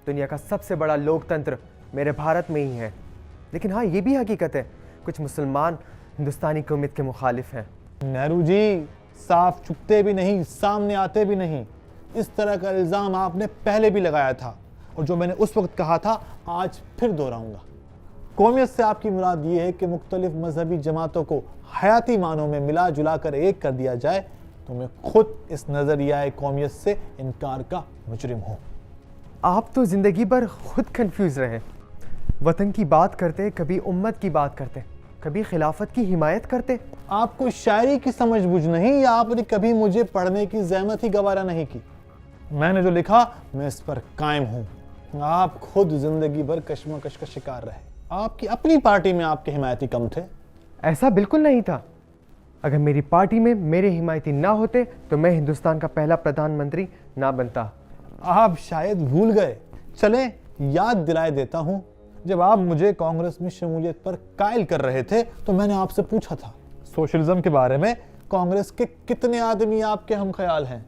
दुनिया का सबसे बड़ा लोकतंत्र मेरे भारत में ही है। लेकिन हाँ, ये भी हकीकत है, कुछ मुसलमान हिंदुस्तानी कौमियत के मुखालिफ हैं। नेहरू जी, साफ छुपते भी नहीं, सामने आते भी नहीं। इस तरह का इल्ज़ाम आपने पहले भी लगाया था, और जो मैंने उस वक्त कहा था आज फिर दोहराऊंगा। कौमियत से आपकी मुराद ये है कि मुख्तलिफ मजहबी जमातों को हयाती मानों में मिला जुला कर एक कर दिया जाए, तो मैं खुद इस नज़रिया कौमियत से इनकार का मुजरिम हूँ। आप तो ज़िंदगी भर खुद कंफ्यूज रहे। वतन की बात करते, कभी उम्मत की बात करते, कभी खिलाफत की हिमायत करते। आपको शायरी की समझ बुझ नहीं, या आपने कभी मुझे पढ़ने की ज़हमत ही गवारा नहीं की। मैंने जो लिखा मैं इस पर कायम हूँ। आप खुद जिंदगी भर कश्मकश का शिकार रहे। आपकी अपनी पार्टी में आपके हिमायती कम थे। ऐसा बिल्कुल नहीं था। अगर मेरी पार्टी में मेरे हिमायती ना होते तो मैं हिंदुस्तान का पहला प्रधानमंत्री ना बनता। आप शायद भूल गए। चले याद दिलाए देता हूं, जब आप मुझे कांग्रेस में शमूलियत पर कायल कर रहे थे तो मैंने आपसे पूछा था सोशलिज्म के बारे में कांग्रेस के कितने आदमी आपके हम ख्याल हैं।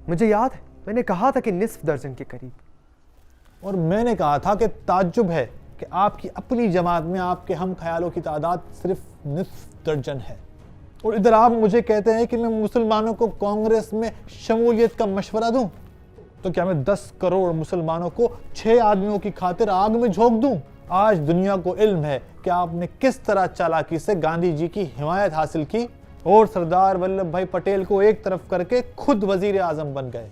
मुझे याद है, मैंने कहा था कि निस्फ दर्जन के करीब। और मैंने कहा था कि ताज्जुब है कि आपकी अपनी जमात में आपके हम ख्यालों की तादाद सिर्फ निस्फ दर्जन है, और इधर आप मुझे कहते हैं कि मैं मुसलमानों को कांग्रेस में शमूलियत का मशवरा दूं। तो क्या मैं 10 करोड़ मुसलमानों को 6 आदमियों की खातिर आग में झोंक दूं? आज दुनिया को इल्म है कि आपने किस तरह चालाकी से गांधी जी की हिमायत हासिल की और सरदार वल्लभ भाई पटेल को एक तरफ करके खुद वजीर आजम बन गए।